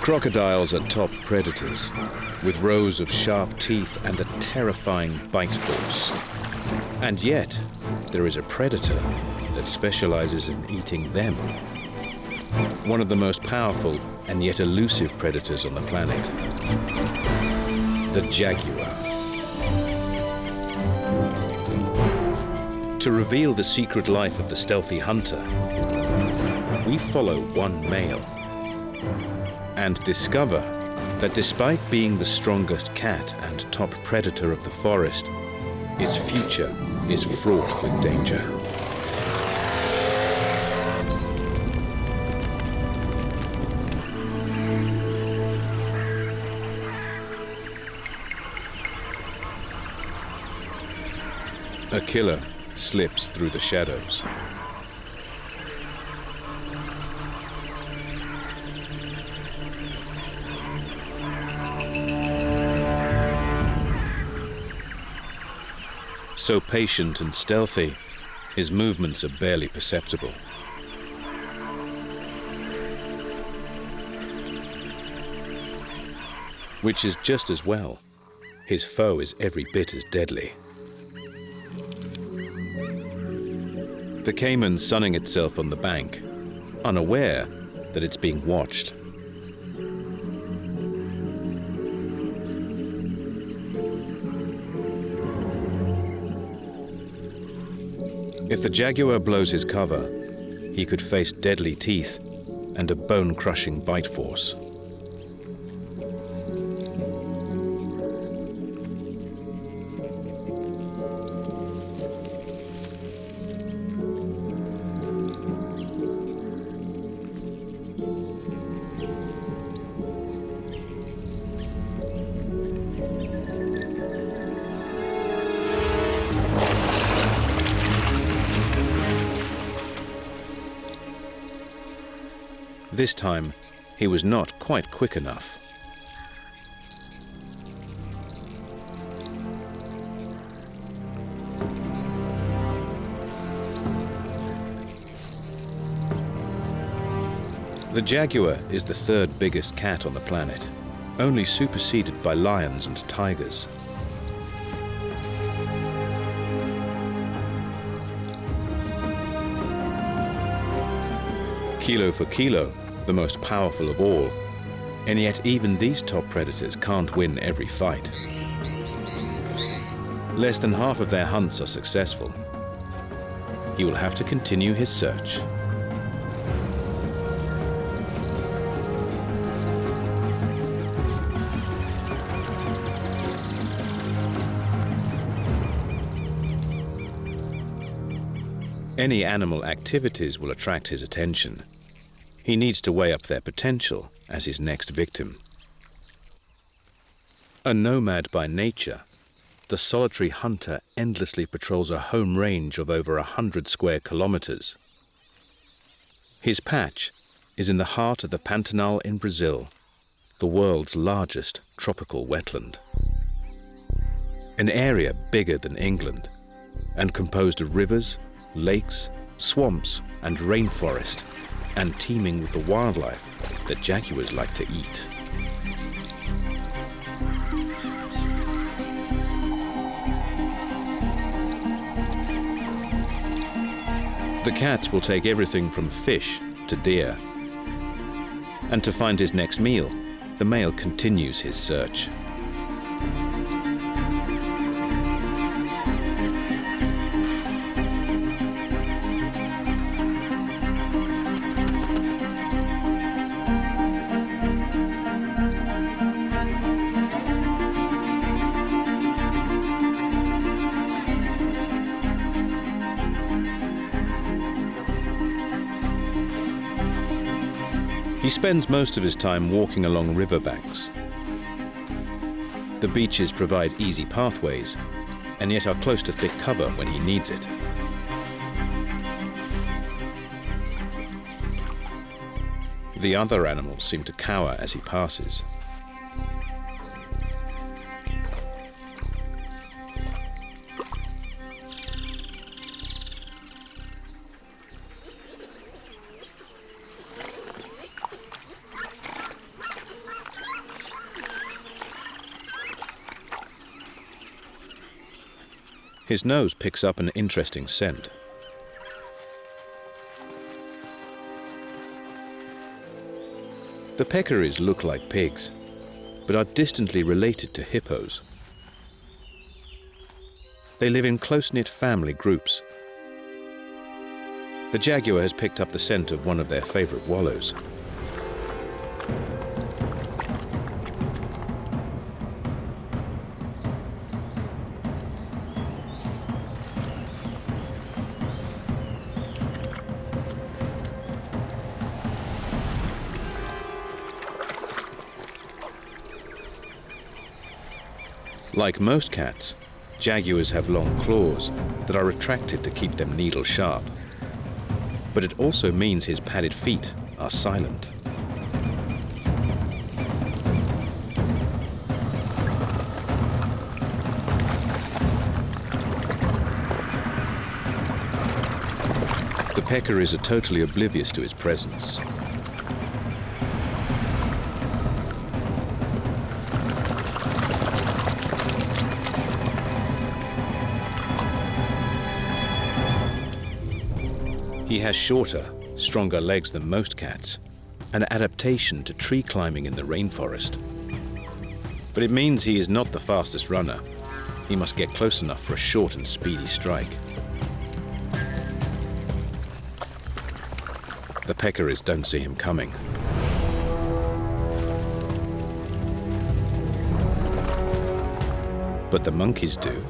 Crocodiles are top predators, with rows of sharp teeth and a terrifying bite force. And yet, there is a predator that specializes in eating them. One of the most powerful and yet elusive predators on the planet, the jaguar. To reveal the secret life of the stealthy hunter, we follow one male and discover that despite being the strongest cat and top predator of the forest, its future is fraught with danger. A killer slips through the shadows. So patient and stealthy, his movements are barely perceptible. Which is just as well. His foe is every bit as deadly. The cayman sunning itself on the bank, unaware that it's being watched. If the jaguar blows his cover, he could face deadly teeth and a bone-crushing bite force. This time, he was not quite quick enough. The jaguar is the third biggest cat on the planet, only superseded by lions and tigers. Kilo for kilo, the most powerful of all, and yet even these top predators can't win every fight. Less than half of their hunts are successful. He will have to continue his search. Any animal activities will attract his attention. He needs to weigh up their potential as his next victim. A nomad by nature, the solitary hunter endlessly patrols a home range of over 100 square kilometers. His patch is in the heart of the Pantanal in Brazil, the world's largest tropical wetland. An area bigger than England and composed of rivers, lakes, swamps, and rainforest, and teeming with the wildlife that jaguars like to eat. The cats will take everything from fish to deer. And to find his next meal, the male continues his search. He spends most of his time walking along riverbanks. The beaches provide easy pathways, and yet are close to thick cover when he needs it. The other animals seem to cower as he passes. His nose picks up an interesting scent. The peccaries look like pigs, but are distantly related to hippos. They live in close-knit family groups. The jaguar has picked up the scent of one of their favorite wallows. Like most cats, jaguars have long claws that are retracted to keep them needle sharp. But it also means his padded feet are silent. The peccaries are totally oblivious to his presence. He has shorter, stronger legs than most cats, an adaptation to tree climbing in the rainforest. But it means he is not the fastest runner. He must get close enough for a short and speedy strike. The peccaries don't see him coming. But the monkeys do.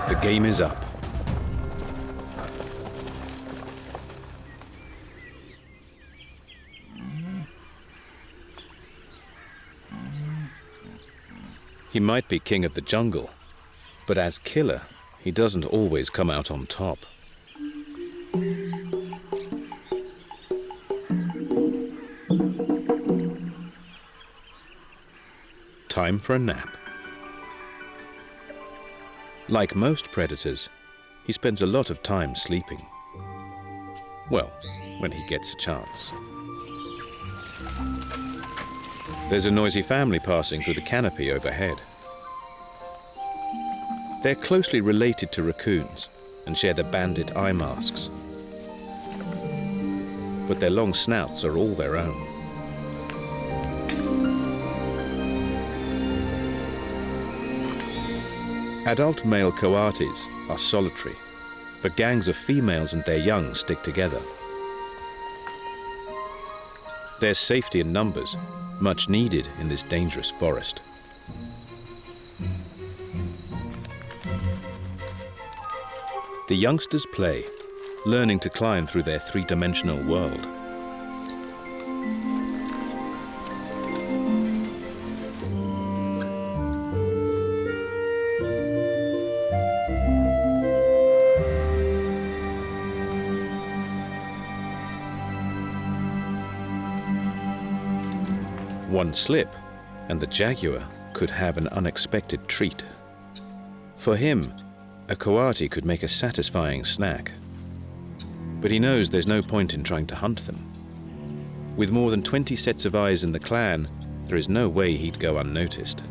The game is up. He might be king of the jungle, but as killer, he doesn't always come out on top. Time for a nap. Like most predators, he spends a lot of time sleeping. Well, when he gets a chance. There's a noisy family passing through the canopy overhead. They're closely related to raccoons and share the bandit eye masks. But their long snouts are all their own. Adult male coatis are solitary, but gangs of females and their young stick together. There's safety in numbers, much needed in this dangerous forest. The youngsters play, learning to climb through their three-dimensional world. One slip, and the jaguar could have an unexpected treat. For him, a coati could make a satisfying snack. But he knows there's no point in trying to hunt them. With more than 20 sets of eyes in the clan, there is no way he'd go unnoticed.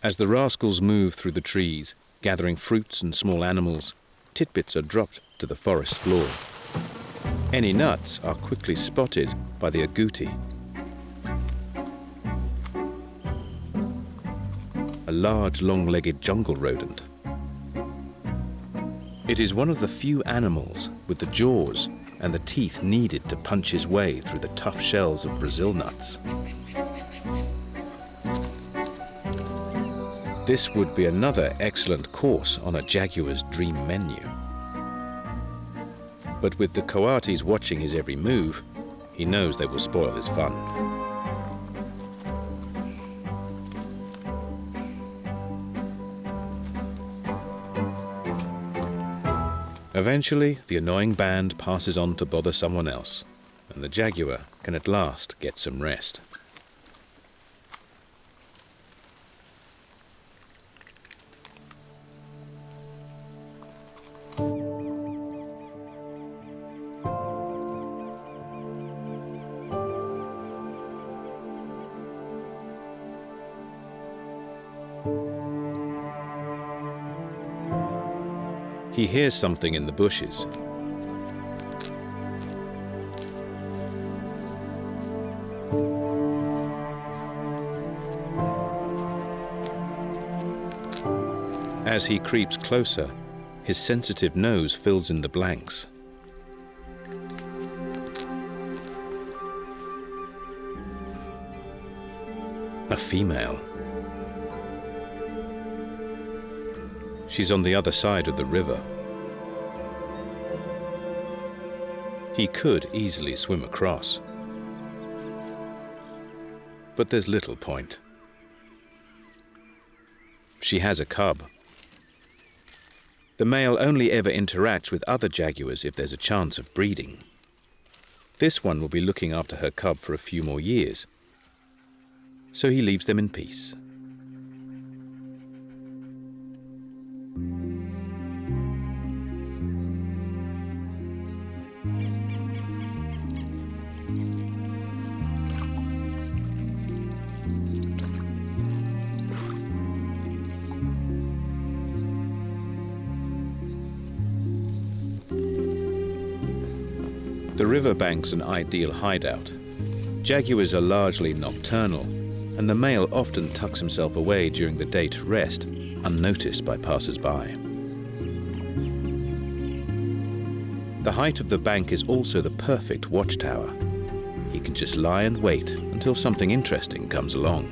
As the rascals move through the trees, gathering fruits and small animals, tidbits are dropped to the forest floor. Any nuts are quickly spotted by the agouti, a large, long-legged jungle rodent. It is one of the few animals with the jaws and the teeth needed to punch his way through the tough shells of Brazil nuts. This would be another excellent course on a jaguar's dream menu. But with the coatis watching his every move, he knows they will spoil his fun. Eventually, the annoying band passes on to bother someone else, and the jaguar can at last get some rest. He hears something in the bushes. As he creeps closer, his sensitive nose fills in the blanks. A female. She's on the other side of the river. He could easily swim across, but there's little point. She has a cub. The male only ever interacts with other jaguars if there's a chance of breeding. This one will be looking after her cub for a few more years, so he leaves them in peace. The riverbank's an ideal hideout. Jaguars are largely nocturnal, and the male often tucks himself away during the day to rest, unnoticed by passers-by. The height of the bank is also the perfect watchtower. He can just lie and wait until something interesting comes along.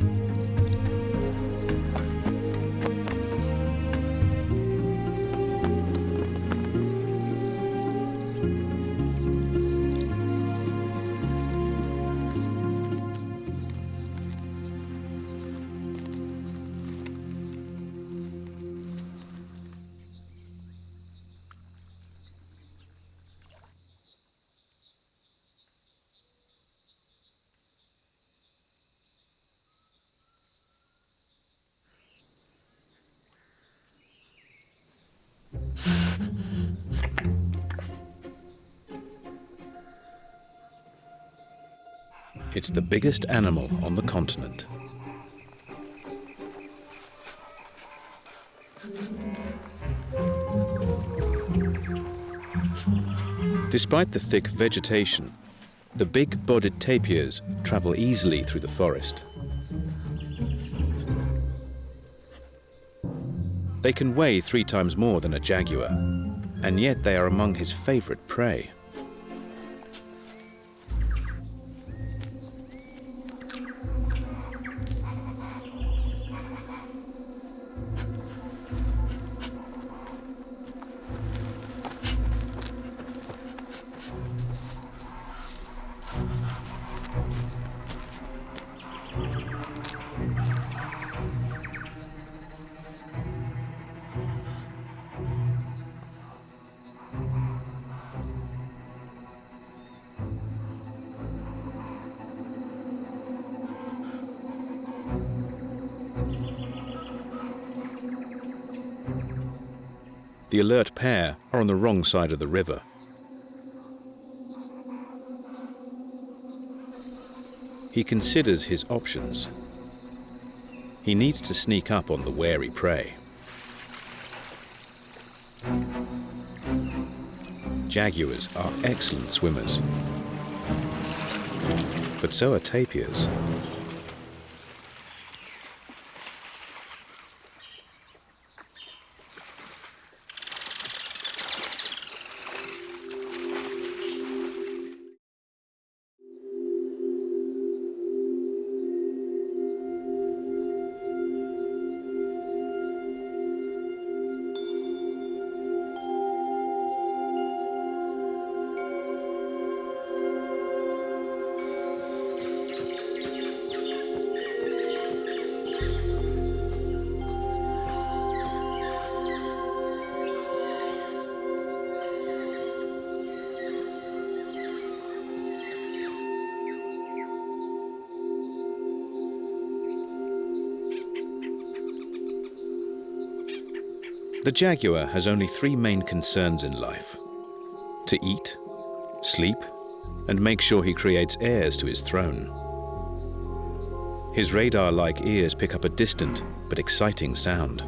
It's the biggest animal on the continent. Despite the thick vegetation, the big-bodied tapirs travel easily through the forest. They can weigh 3 times more than a jaguar, and yet they are among his favorite prey. The alert pair are on the wrong side of the river. He considers his options. He needs to sneak up on the wary prey. Jaguars are excellent swimmers, but so are tapirs. The jaguar has only three main concerns in life: to eat, sleep, and make sure he creates heirs to his throne. His radar-like ears pick up a distant but exciting sound.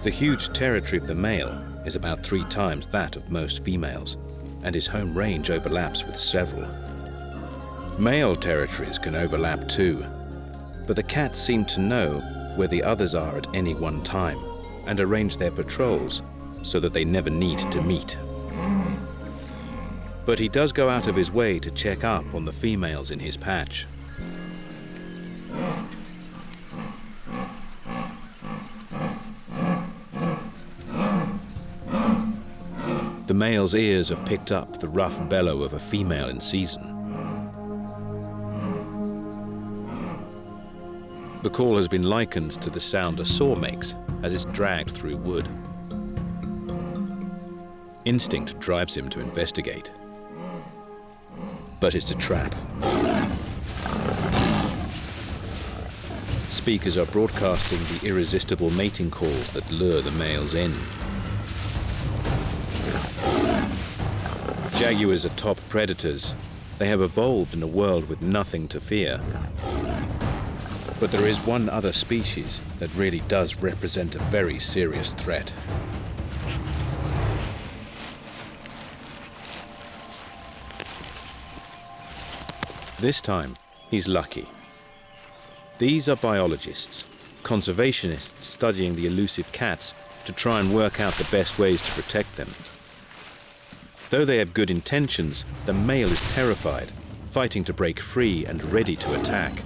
The huge territory of the male is about 3 times that of most females, and his home range overlaps with several. Male territories can overlap too, but the cats seem to know where the others are at any one time and arrange their patrols so that they never need to meet. But he does go out of his way to check up on the females in his patch. The male's ears have picked up the rough bellow of a female in season. The call has been likened to the sound a saw makes as it's dragged through wood. Instinct drives him to investigate. But it's a trap. Speakers are broadcasting the irresistible mating calls that lure the males in. Jaguars are top predators. They have evolved in a world with nothing to fear. But there is one other species that really does represent a very serious threat. This time, he's lucky. These are biologists, conservationists studying the elusive cats to try and work out the best ways to protect them. Though they have good intentions, the male is terrified, fighting to break free and ready to attack.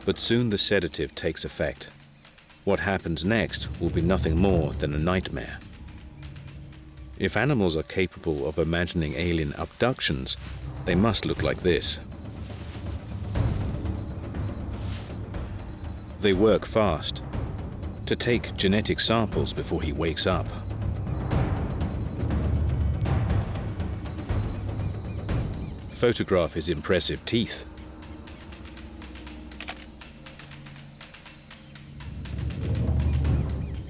But soon the sedative takes effect. What happens next will be nothing more than a nightmare. If animals are capable of imagining alien abductions, they must look like this. They work fast, to take genetic samples before he wakes up. Photograph his impressive teeth.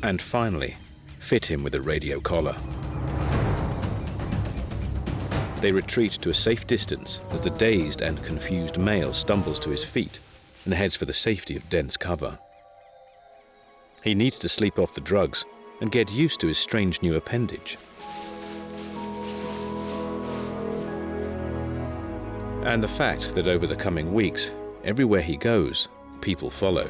And finally, fit him with a radio collar. They retreat to a safe distance as the dazed and confused male stumbles to his feet and heads for the safety of dense cover. He needs to sleep off the drugs and get used to his strange new appendage. And the fact that over the coming weeks, everywhere he goes, people follow.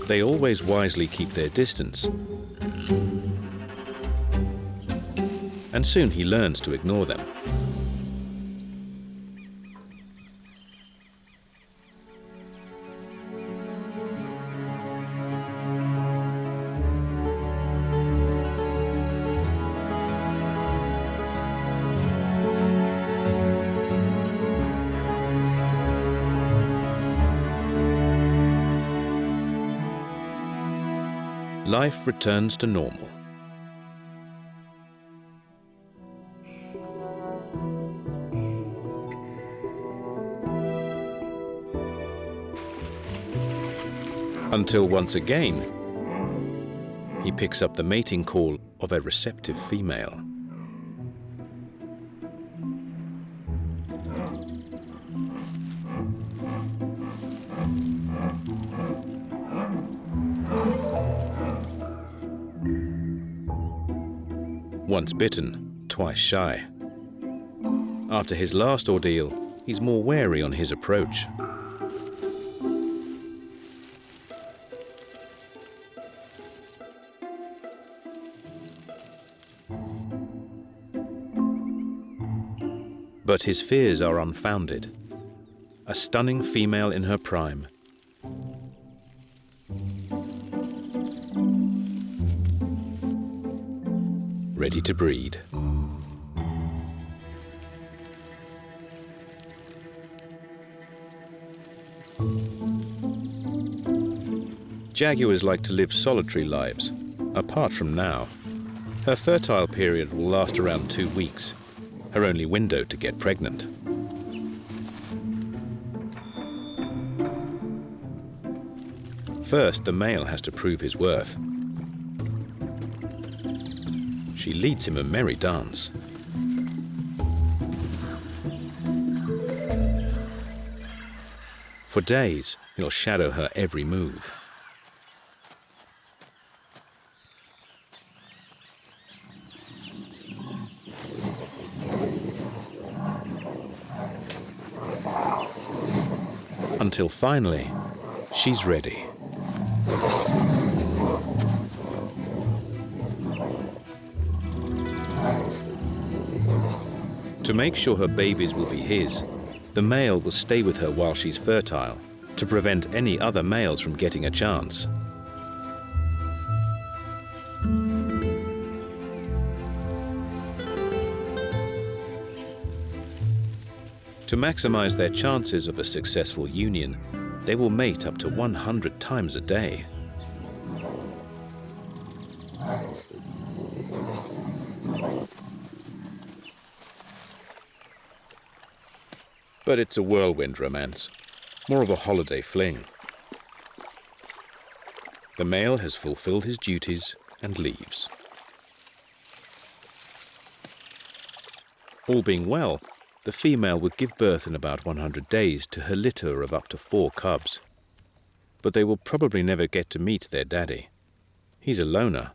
They always wisely keep their distance. And soon he learns to ignore them. Life returns to normal. Until once again, he picks up the mating call of a receptive female. Once bitten, twice shy. After his last ordeal, he's more wary on his approach. But his fears are unfounded. A stunning female in her prime. Ready to breed. Jaguars like to live solitary lives, apart from now. Her fertile period will last around 2 weeks, her only window to get pregnant. First, the male has to prove his worth. She leads him a merry dance. For days, he'll shadow her every move. Until finally, she's ready. To make sure her babies will be his, the male will stay with her while she's fertile, to prevent any other males from getting a chance. To maximize their chances of a successful union, they will mate up to 100 times a day. But it's a whirlwind romance, more of a holiday fling. The male has fulfilled his duties and leaves. All being well, the female would give birth in about 100 days to her litter of up to 4 cubs. But they will probably never get to meet their daddy. He's a loner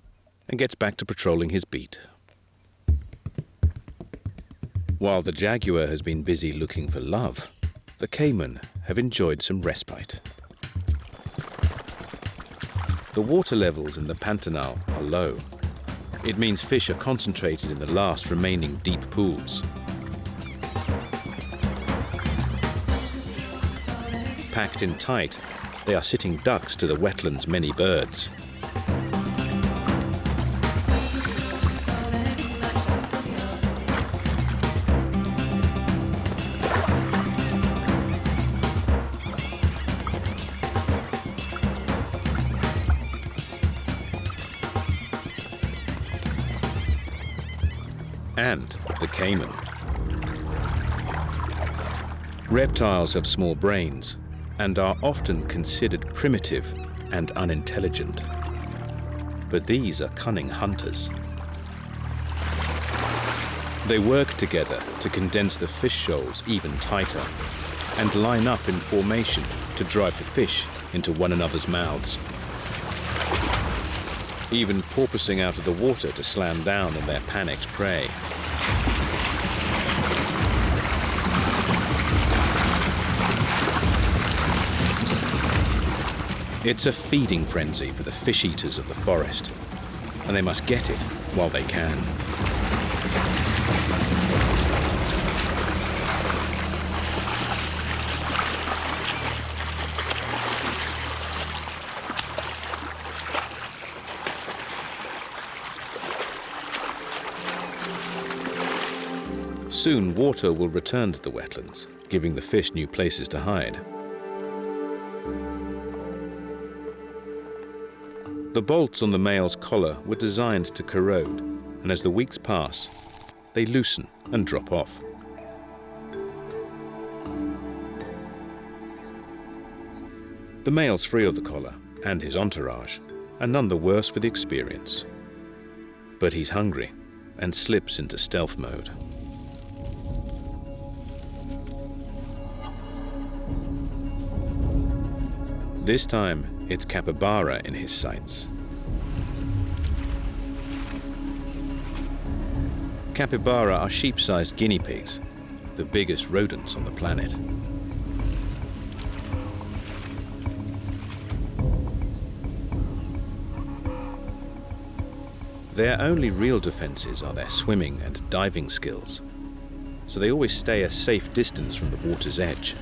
and gets back to patrolling his beat. While the jaguar has been busy looking for love, the cayman have enjoyed some respite. The water levels in the Pantanal are low. It means fish are concentrated in the last remaining deep pools. Packed in tight, they are sitting ducks to the wetland's many birds. And the cayman. Reptiles have small brains and are often considered primitive and unintelligent. But these are cunning hunters. They work together to condense the fish shoals even tighter and line up in formation to drive the fish into one another's mouths, even porpoising out of the water to slam down on their panicked prey. It's a feeding frenzy for the fish eaters of the forest, and they must get it while they can. Soon water will return to the wetlands, giving the fish new places to hide. The bolts on the male's collar were designed to corrode, and as the weeks pass, they loosen and drop off. The male's free of the collar and his entourage, and none the worse for the experience. But he's hungry and slips into stealth mode. This time, it's capybara in his sights. Capybara are sheep-sized guinea pigs, the biggest rodents on the planet. Their only real defenses are their swimming and diving skills, so they always stay a safe distance from the water's edge.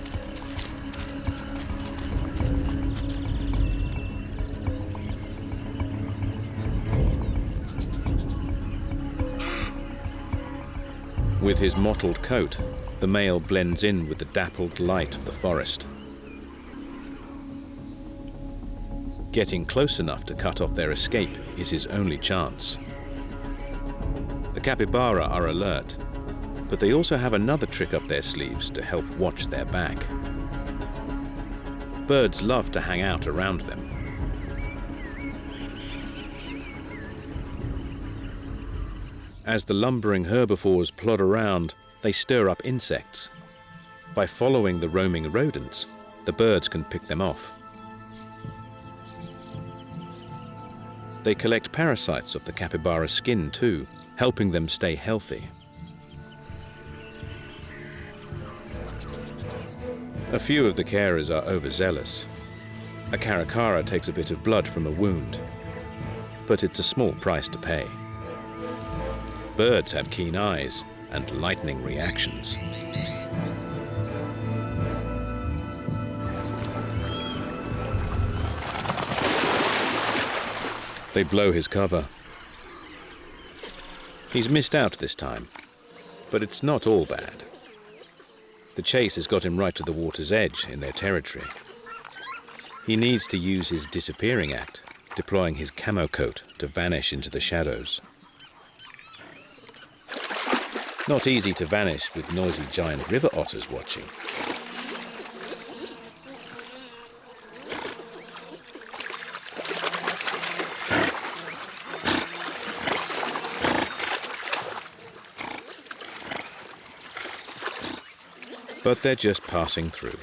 With his mottled coat, the male blends in with the dappled light of the forest. Getting close enough to cut off their escape is his only chance. The capybara are alert, but they also have another trick up their sleeves to help watch their back. Birds love to hang out around them. As the lumbering herbivores plod around, they stir up insects. By following the roaming rodents, the birds can pick them off. They collect parasites of the capybara's skin too, helping them stay healthy. A few of the carers are overzealous. A caracara takes a bit of blood from a wound, but it's a small price to pay. Birds have keen eyes and lightning reactions. They blow his cover. He's missed out this time, but it's not all bad. The chase has got him right to the water's edge in their territory. He needs to use his disappearing act, deploying his camo coat to vanish into the shadows. Not easy to vanish with noisy giant river otters watching. But they're just passing through.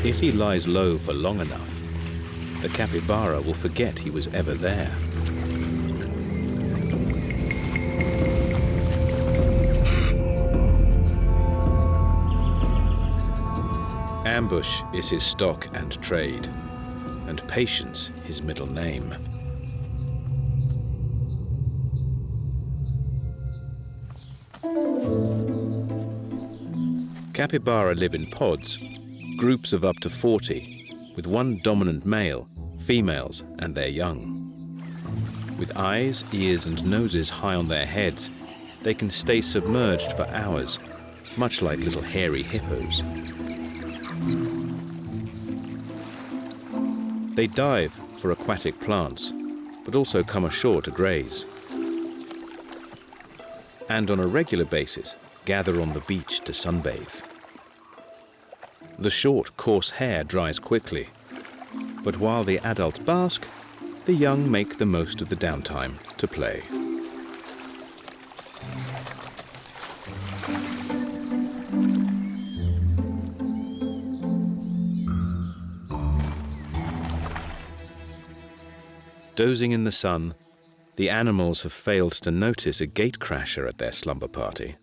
If he lies low for long enough, the capybara will forget he was ever there. Ambush is his stock and trade, and patience his middle name. Capybara live in pods, groups of up to 40, with one dominant male, females and their young. With eyes, ears and noses high on their heads, they can stay submerged for hours, much like little hairy hippos. They dive for aquatic plants, but also come ashore to graze. And on a regular basis, gather on the beach to sunbathe. The short, coarse hair dries quickly, but while the adults bask, the young make the most of the downtime to play. Dozing in the sun, the animals have failed to notice a gatecrasher at their slumber party.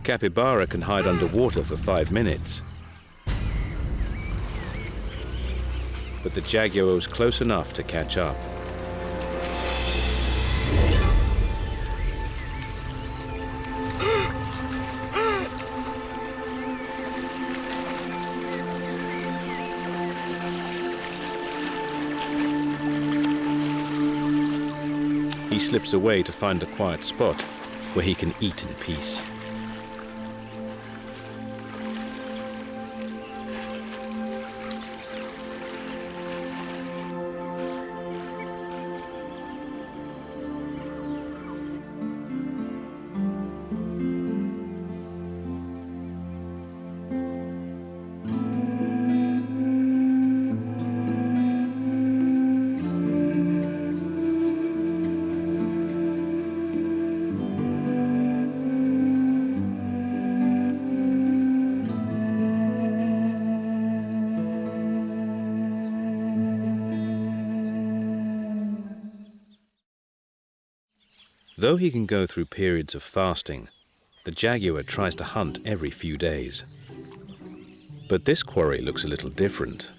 Capybara can hide underwater for 5 minutes. But the jaguar was close enough to catch up. he slips away to find a quiet spot where he can eat in peace. Though he can go through periods of fasting, the jaguar tries to hunt every few days. But this quarry looks a little different.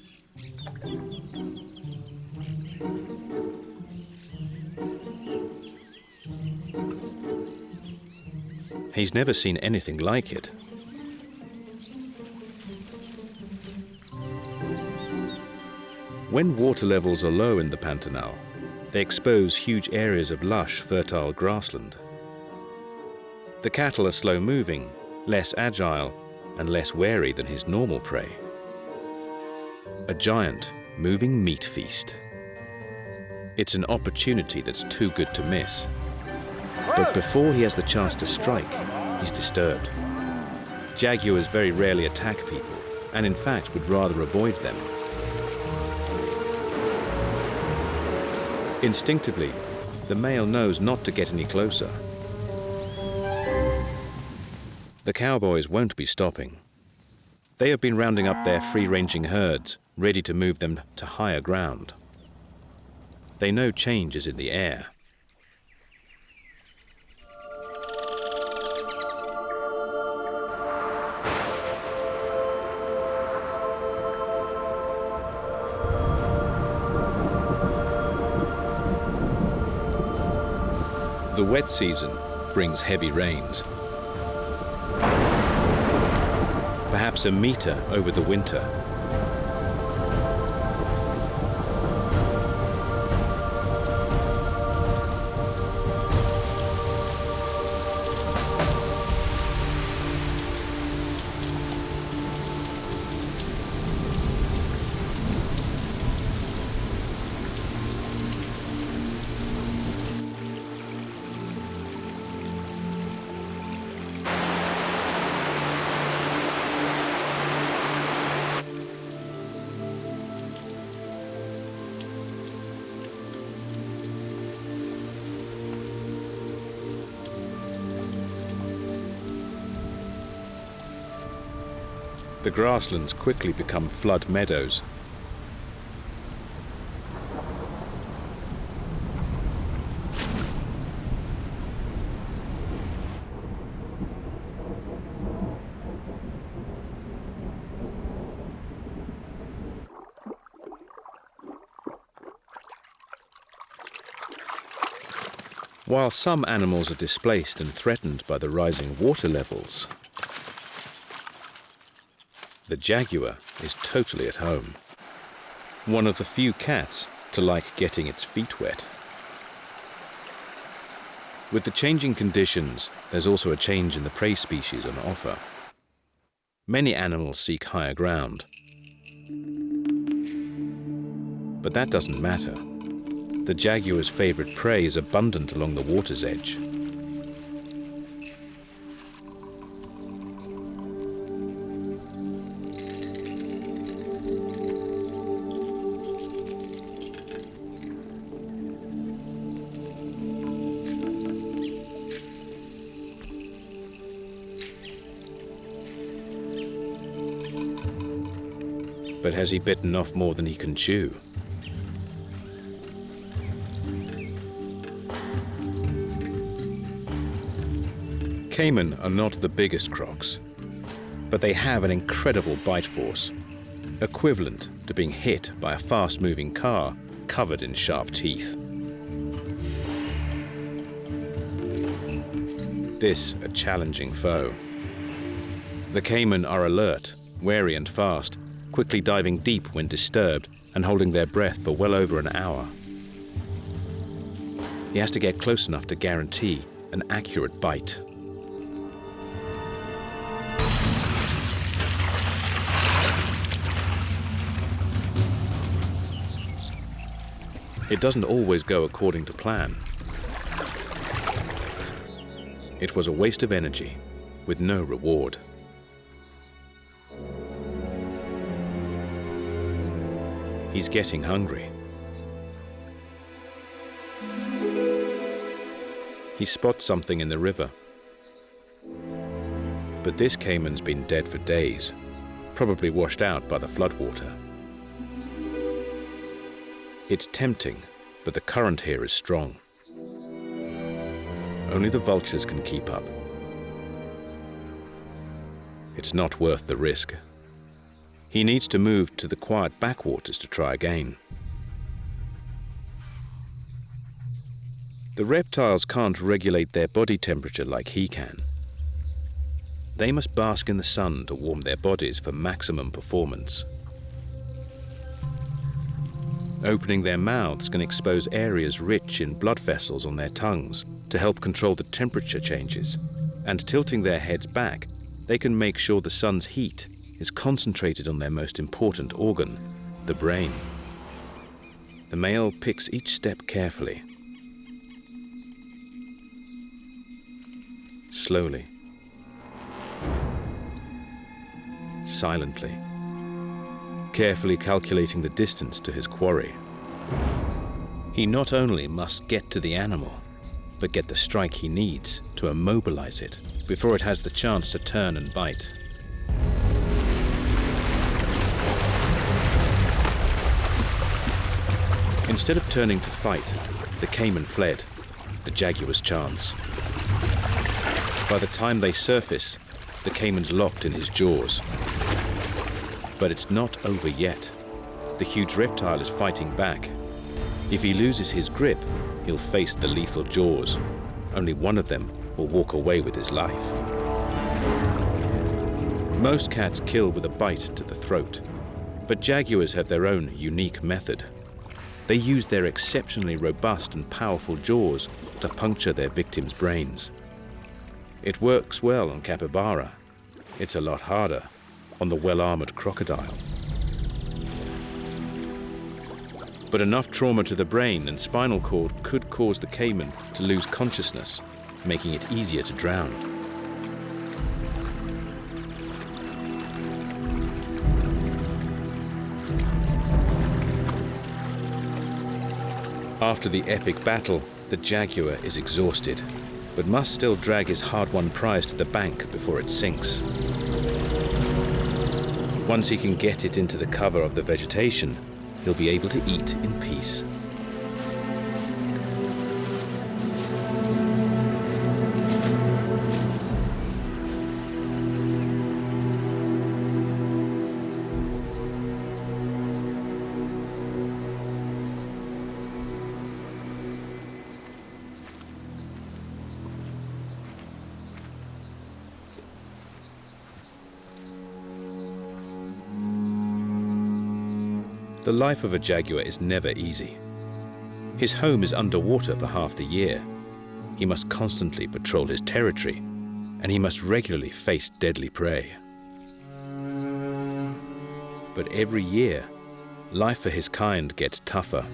He's never seen anything like it. When water levels are low in the Pantanal, they expose huge areas of lush, fertile grassland. The cattle are slow-moving, less agile, and less wary than his normal prey. A giant, moving meat feast. It's an opportunity that's too good to miss. But before he has the chance to strike, he's disturbed. Jaguars very rarely attack people, and in fact would rather avoid them. Instinctively, the male knows not to get any closer. The cowboys won't be stopping. They have been rounding up their free-ranging herds, ready to move them to higher ground. They know change is in the air. The wet season brings heavy rains. Perhaps a meter over the winter. The grasslands quickly become flood meadows. While some animals are displaced and threatened by the rising water levels, the jaguar is totally at home. One of the few cats to like getting its feet wet. With the changing conditions, there's also a change in the prey species on offer. Many animals seek higher ground. But that doesn't matter. The jaguar's favorite prey is abundant along the water's edge. But has he bitten off more than he can chew? Cayman are not the biggest crocs, but they have an incredible bite force, equivalent to being hit by a fast-moving car covered in sharp teeth. This a challenging foe. The cayman are alert, wary and fast, quickly diving deep when disturbed and holding their breath for well over an hour. He has to get close enough to guarantee an accurate bite. It doesn't always go according to plan. It was a waste of energy with no reward. He's getting hungry. He spots something in the river. But this cayman's been dead for days, probably washed out by the floodwater. It's tempting, but the current here is strong. Only the vultures can keep up. It's not worth the risk. He needs to move to the quiet backwaters to try again. The reptiles can't regulate their body temperature like he can. They must bask in the sun to warm their bodies for maximum performance. Opening their mouths can expose areas rich in blood vessels on their tongues to help control the temperature changes, and tilting their heads back, they can make sure the sun's heat is concentrated on their most important organ, the brain. The male picks each step carefully. Slowly. Silently. Carefully calculating the distance to his quarry. He not only must get to the animal, but get the strike he needs to immobilize it before it has the chance to turn and bite. Instead of turning to fight, the cayman fled, the jaguar's chance. By the time they surface, the cayman's locked in his jaws. But it's not over yet. The huge reptile is fighting back. If he loses his grip, he'll face the lethal jaws. Only one of them will walk away with his life. Most cats kill with a bite to the throat, but jaguars have their own unique method. They use their exceptionally robust and powerful jaws to puncture their victims' brains. It works well on capybara. It's a lot harder on the well-armored crocodile. But enough trauma to the brain and spinal cord could cause the cayman to lose consciousness, making it easier to drown. After the epic battle, the jaguar is exhausted, but must still drag his hard-won prize to the bank before it sinks. Once he can get it into the cover of the vegetation, he'll be able to eat in peace. The life of a jaguar is never easy. His home is underwater for half the year. He must constantly patrol his territory, and he must regularly face deadly prey. But every year, life for his kind gets tougher.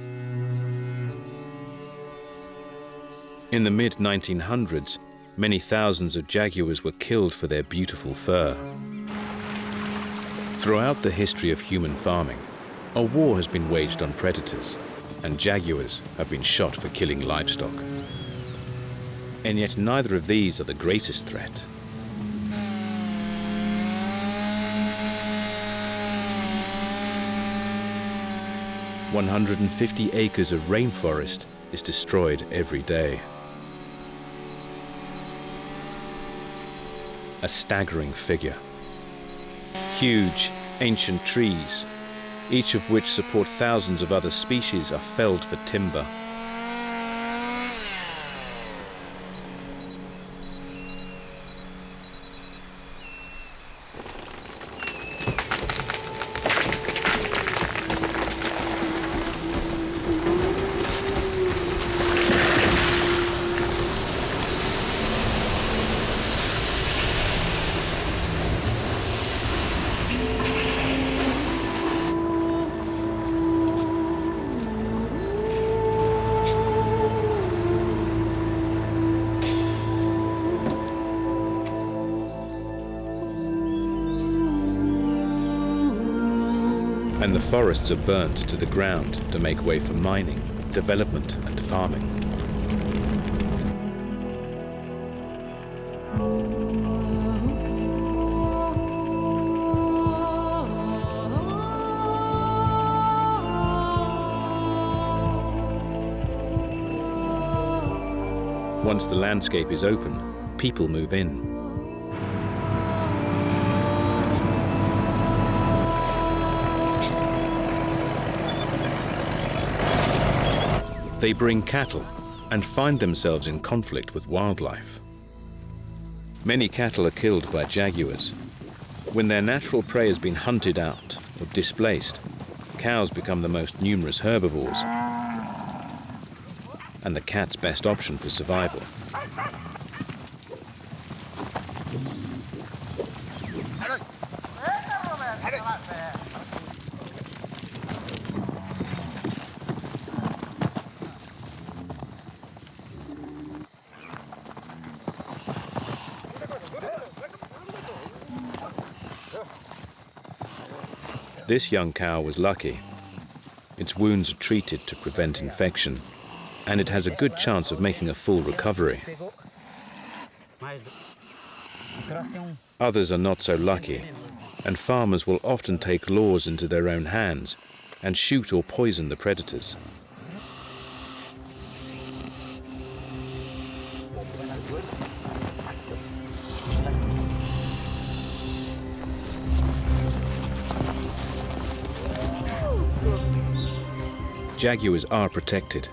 In the mid-1900s, many thousands of jaguars were killed for their beautiful fur. Throughout the history of human farming, a war has been waged on predators, and jaguars have been shot for killing livestock. And yet neither of these are the greatest threat. "150 acres of rainforest is destroyed every day. A staggering figure. Huge, ancient trees, each of which support thousands of other species, are felled for timber. And the forests are burnt to the ground to make way for mining, development and farming. Once the landscape is open, people move in. They bring cattle and find themselves in conflict with wildlife. Many cattle are killed by jaguars. When their natural prey has been hunted out or displaced, cows become the most numerous herbivores and the cat's best option for survival. This young cow was lucky. Its wounds are treated to prevent infection, and it has a good chance of making a full recovery. Others are not so lucky, and farmers will often take laws into their own hands and shoot or poison the predators. Jaguars are protected,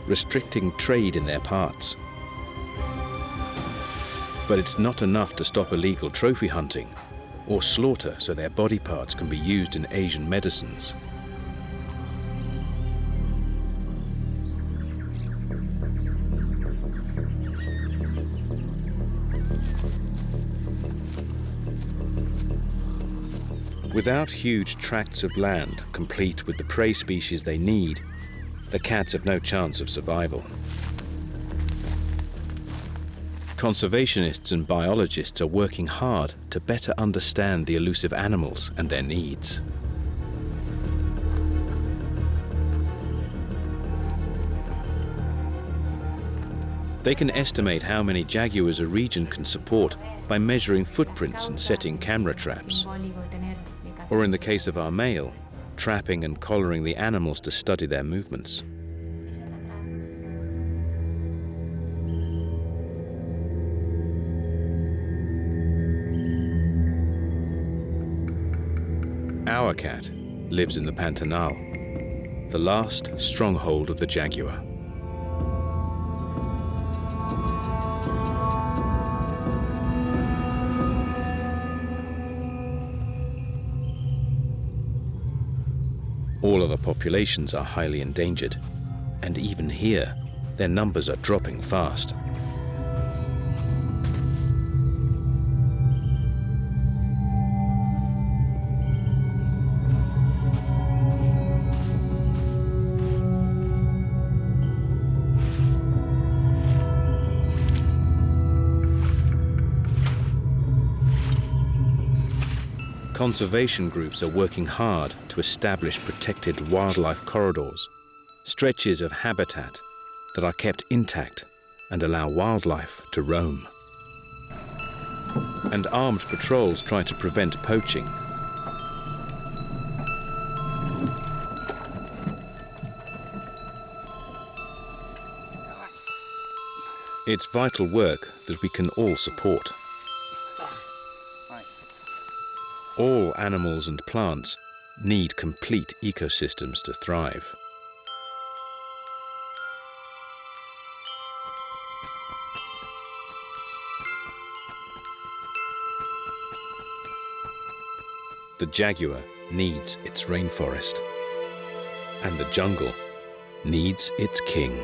restricting trade in their parts. But it's not enough to stop illegal trophy hunting or slaughter so their body parts can be used in Asian medicines. Without huge tracts of land complete with the prey species they need, the cats have no chance of survival. Conservationists and biologists are working hard to better understand the elusive animals and their needs. They can estimate how many jaguars a region can support by measuring footprints and setting camera traps. Or in the case of our male, trapping and collaring the animals to study their movements. Our cat lives in the Pantanal, the last stronghold of the jaguar. All other populations are highly endangered, and even here, their numbers are dropping fast. Conservation groups are working hard to establish protected wildlife corridors, stretches of habitat that are kept intact and allow wildlife to roam. And armed patrols try to prevent poaching. It's vital work that we can all support. All animals and plants need complete ecosystems to thrive. The jaguar needs its rainforest, and the jungle needs its king.